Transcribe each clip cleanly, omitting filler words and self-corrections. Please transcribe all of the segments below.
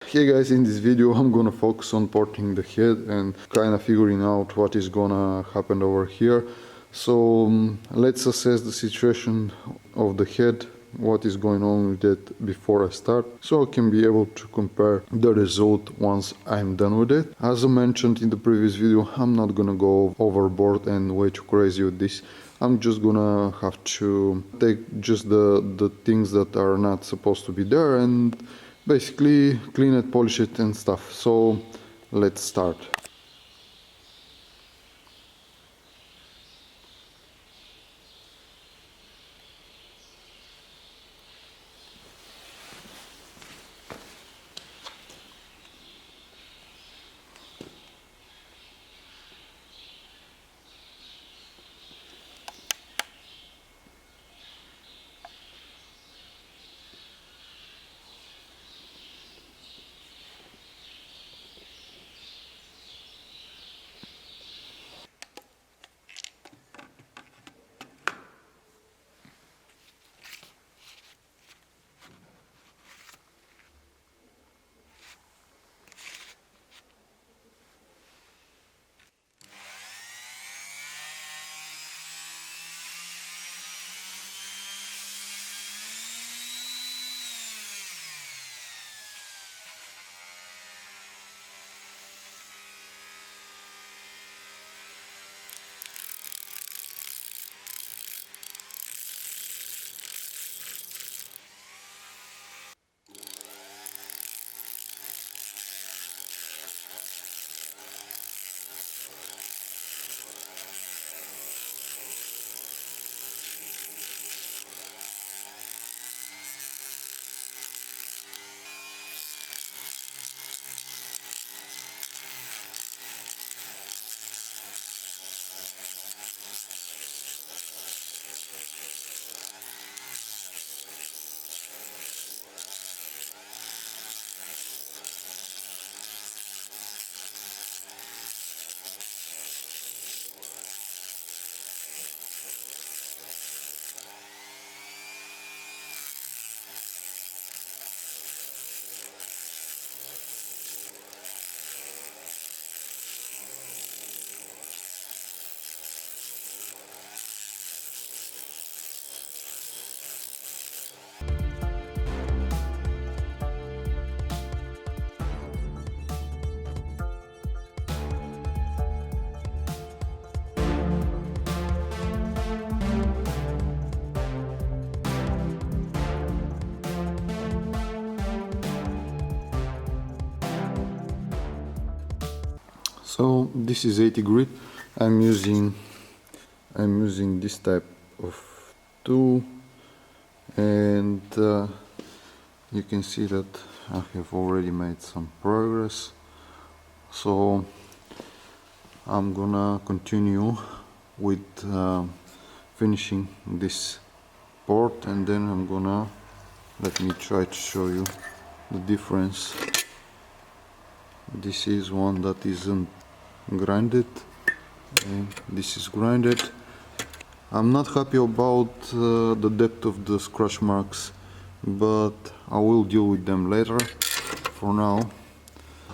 Hey guys, in this video I'm gonna focus on porting the head and kinda figuring out what is gonna happen over here. So let's assess the situation of the head, what is going on with it before I start, so I can be able to compare the result once I'm done with it. As I mentioned in the previous video, I'm not gonna go overboard and way too crazy with this. I'm just gonna have to take just the things that are not supposed to be there and basically clean it, polish it and stuff. So let's start. So this is 80 grit. I'm using this type of tool, and you can see that I have already made some progress. So I'm gonna continue with finishing this port, and then I'm gonna let me try to show you the difference. This is one that isn't grinded and this is grinded. I'm not happy about the depth of the scratch marks, but I will deal with them later. For now,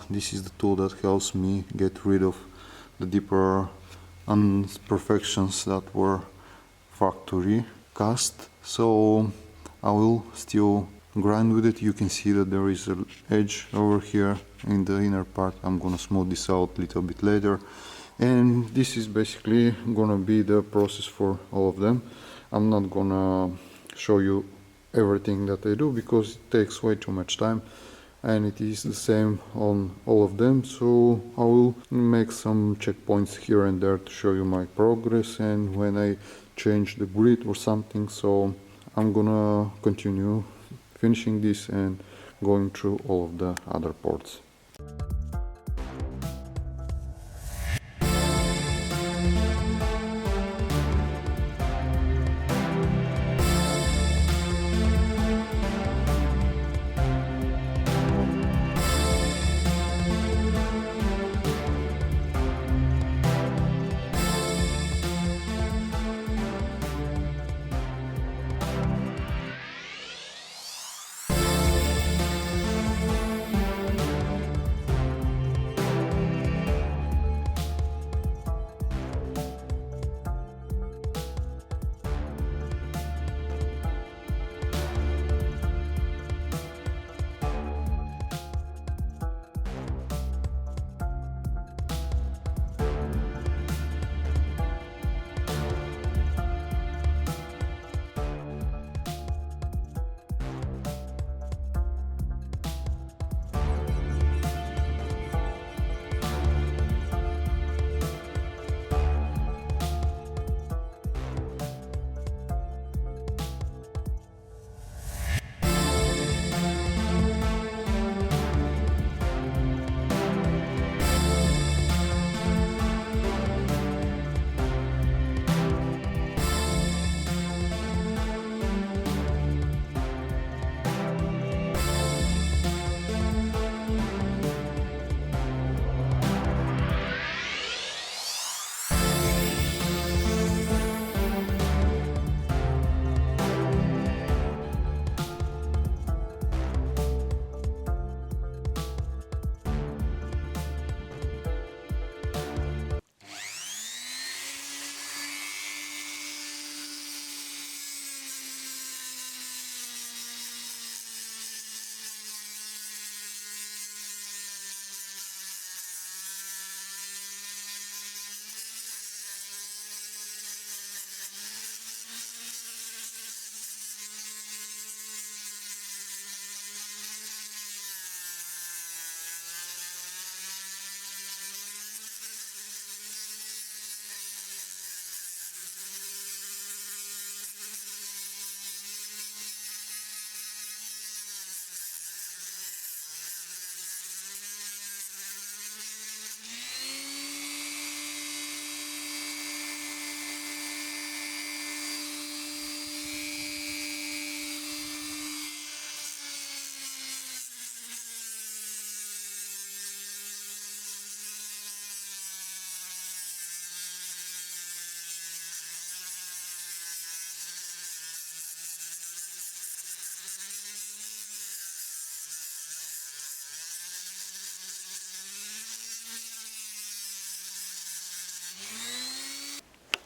this is the tool that helps me get rid of the deeper imperfections that were factory cast. So I will still grind with it. You can see that there is an edge over here in the inner part. I'm gonna smooth this out a little bit later, and this is basically gonna be the process for all of them. I'm not gonna show you everything that I do because it takes way too much time, and it is the same on all of them. So I will make some checkpoints here and there to show you my progress and when I change the grid or something. So I'm gonna continue finishing this and going through all of the other ports.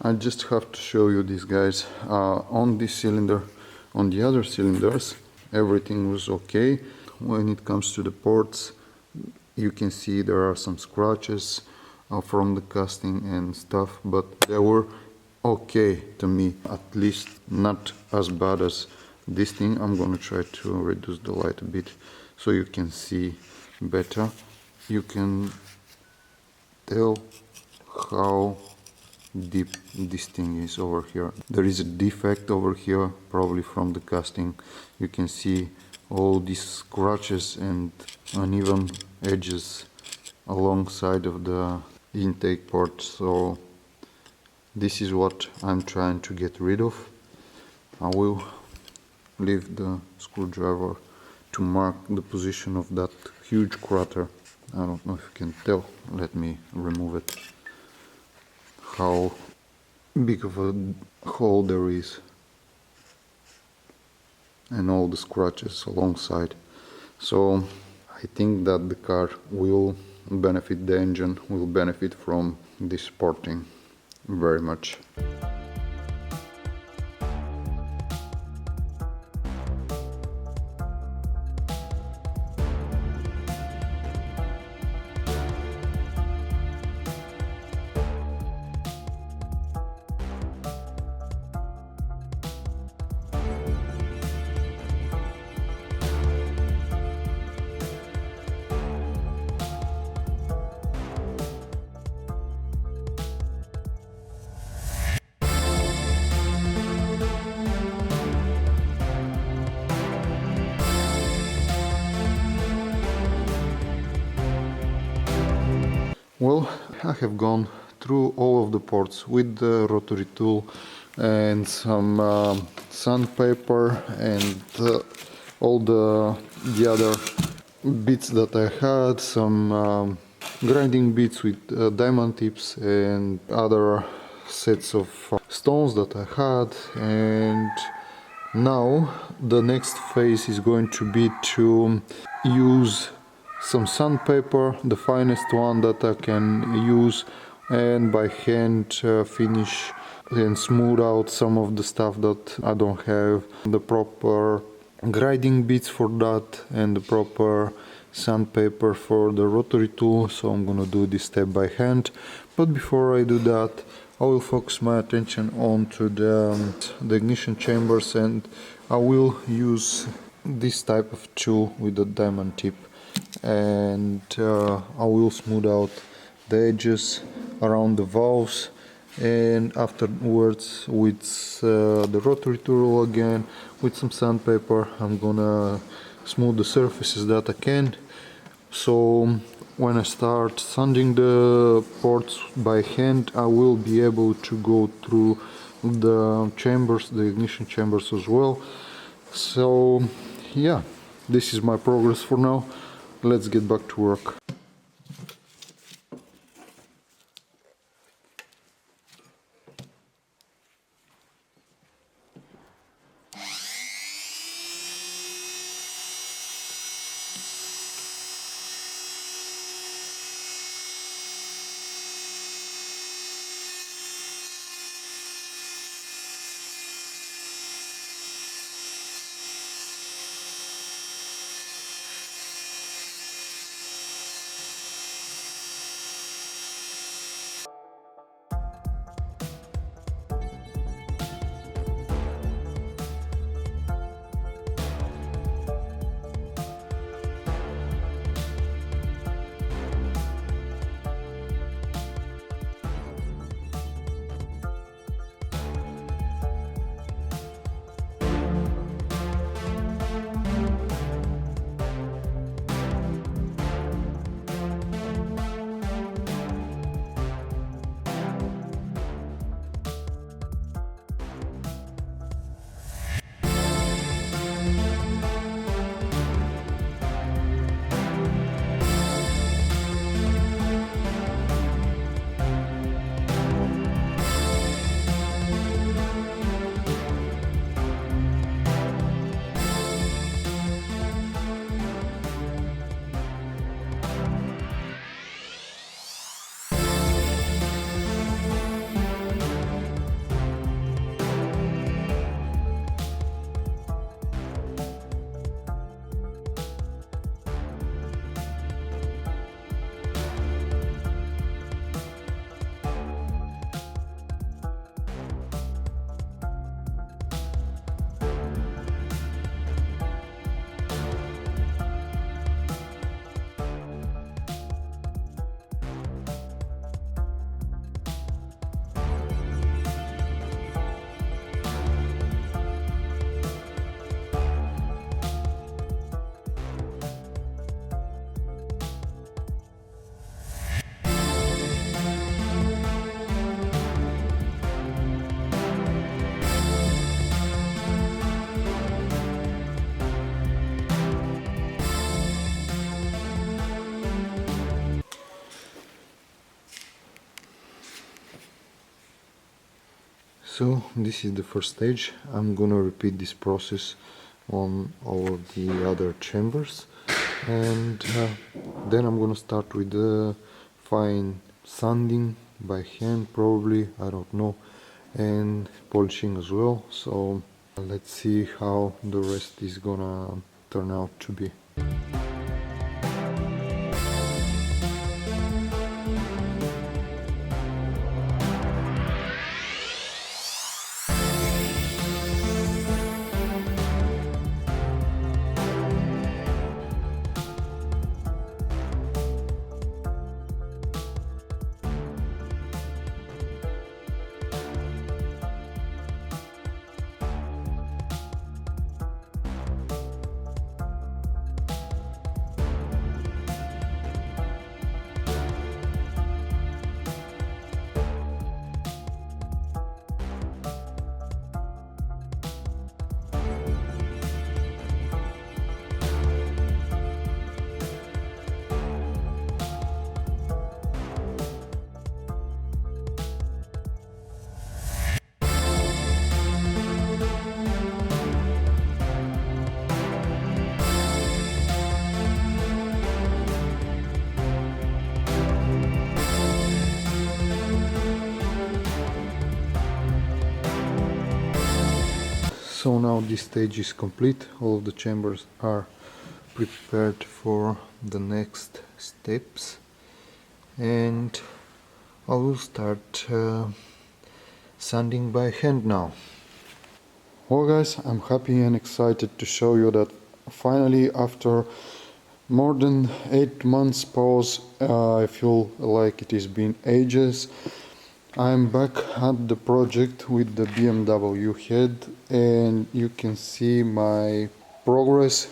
I just have to show you this, guys. On this cylinder, on the other cylinders, everything was okay. When it comes to the ports, you can see there are some scratches from the casting and stuff, but they were okay to me, at least not as bad as this thing. I'm gonna try to reduce the light a bit so you can see better. You can tell how deep this thing is over here. There is a defect over here, probably from the casting. You can see all these scratches and uneven edges alongside of the intake port. So this is what I'm trying to get rid of. I will leave the screwdriver to mark the position of that huge crater. I don't know if you can tell. Let me remove it. How big of a hole there is, and all the scratches alongside. So I think that the car will benefit, the engine will benefit from this porting very much. Well, I have gone through all of the ports with the rotary tool and some sandpaper and all the other bits that I had, some grinding bits with diamond tips and other sets of stones that I had. And now the next phase is going to be to use some sandpaper, the finest one that I can use, and by hand finish and smooth out some of the stuff that I don't have the proper grinding bits for that and the proper sandpaper for the rotary tool. So I'm gonna do this step by hand, but before I do that I will focus my attention onto the ignition chambers, and I will use this type of tool with the diamond tip, and I will smooth out the edges around the valves, and afterwards with the rotary tool again with some sandpaper I'm gonna smooth the surfaces that I can. So when I start sanding the ports by hand, I will be able to go through the chambers, the ignition chambers as well. So yeah, this is my progress for now. Let's get back to work. So this is the first stage. I'm gonna repeat this process on all of the other chambers, and then I'm gonna start with the fine sanding by hand, probably, I don't know, and polishing as well. So let's see how the rest is gonna turn out to be. So now this stage is complete, all of the chambers are prepared for the next steps, and I will start sanding by hand now. Well guys, I'm happy and excited to show you that finally, after more than 8 months pause, I feel like it has been ages, I'm back at the project with the BMW head, and you can see my progress.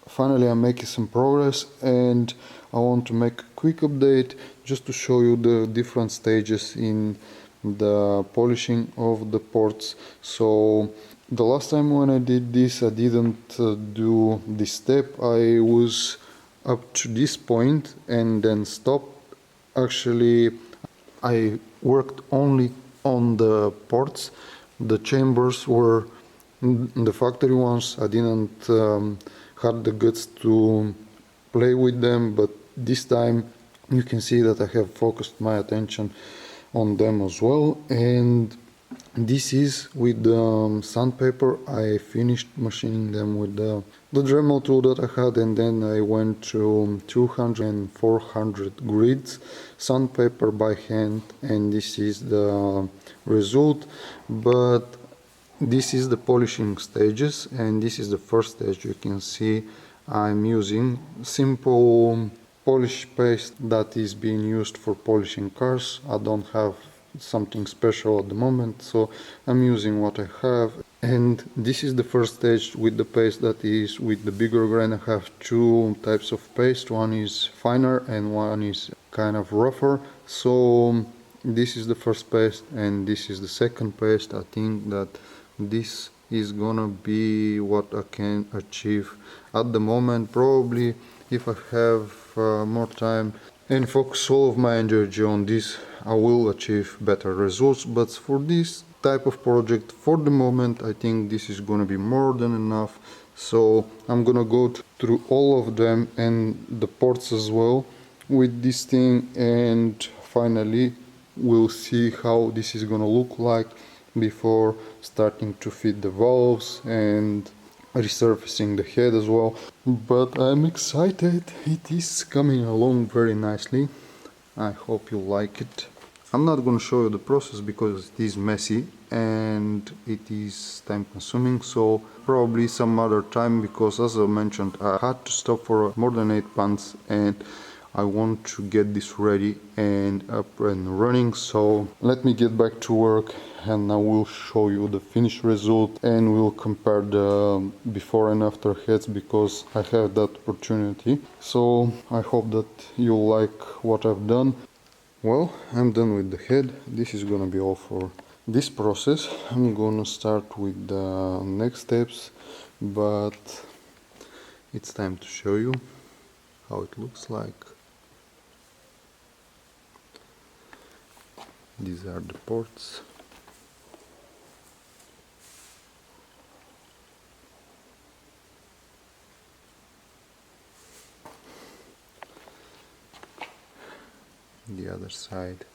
Finally I'm making some progress, and I want to make a quick update just to show you the different stages in the polishing of the ports. So the last time when I did this, I didn't do this step. I was up to this point and then stopped. Actually, I worked only on the ports. The chambers were the factory ones. I didn't had the guts to play with them, but this time you can see that I have focused my attention on them as well. And this is with the sandpaper. I finished machining them with the Dremel tool that I had, and then I went to 200 and 400 grids sandpaper by hand, and this is the result. But this is the polishing stages, and this is the first stage. You can see I'm using simple polish paste that is being used for polishing cars. I don't have something special at the moment, so I'm using what I have. And this is the first stage with the paste that is with the bigger grain. I have two types of paste, one is finer and one is kind of rougher. So this is the first paste and this is the second paste. I think that this is gonna be what I can achieve at the moment. Probably if I have more time and focus all of my energy on this, I will achieve better results. But for this type of project, for the moment, I think this is gonna be more than enough. So I'm gonna go through all of them and the ports as well with this thing, and finally we'll see how this is gonna look like before starting to fit the valves and resurfacing the head as well. But I'm excited, it is coming along very nicely. I hope you like it. I'm not going to show you the process because it is messy and it is time consuming, so probably some other time, because as I mentioned, I had to stop for more than 8 months and I want to get this ready and up and running. So let me get back to work and I will show you the finished result and we'll compare the before and after heads, because I have that opportunity. So I hope that you like what I've done. Well, I'm done with the head. This is gonna be all for this process. I'm gonna start with the next steps, but it's time to show you how it looks like. These are the ports. the other side.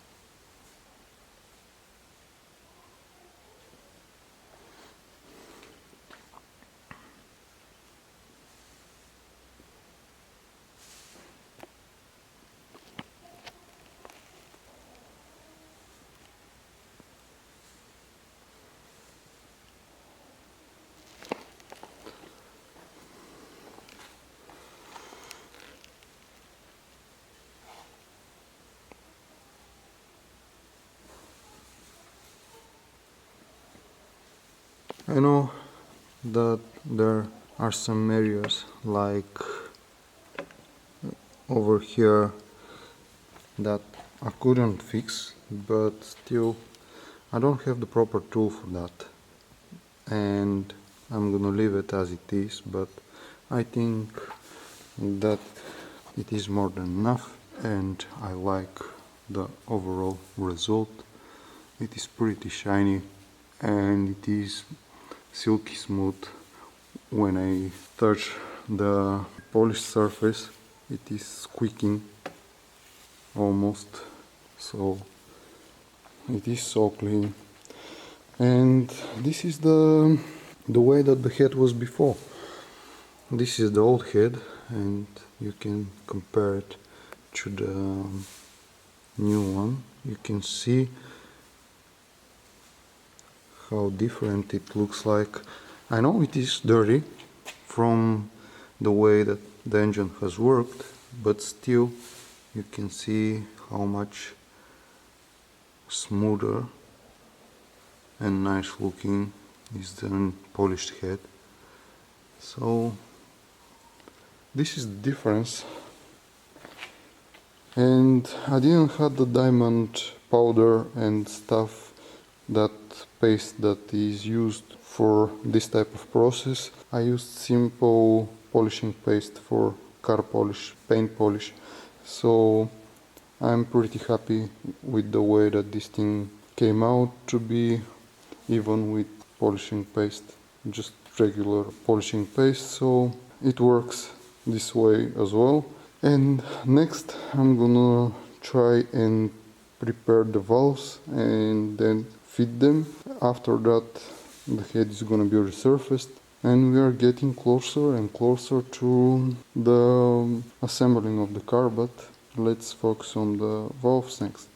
I know that there are some areas like over here that I couldn't fix, but still I don't have the proper tool for that, and I'm gonna leave it as it is, but I think that it is more than enough and I like the overall result. It is pretty shiny and it is silky smooth. When I touch the polished surface, it is squeaking almost, so it is so clean. And this is the way that the head was before. This is the old head and you can compare it to the new one. You can see how different it looks like. I know it is dirty from the way that the engine has worked, but still you can see how much smoother and nice looking is the polished head. So this is the difference. And I didn't have the diamond powder and stuff, that paste that is used for this type of process. I used simple polishing paste for car polish, paint polish. So I'm pretty happy with the way that this thing came out to be, even with polishing paste, just regular polishing paste. So it works this way as well. And next I'm gonna try and prepare the valves and then fit them. After that the head is gonna be resurfaced and we are getting closer and closer to the assembling of the car, but let's focus on the valves next.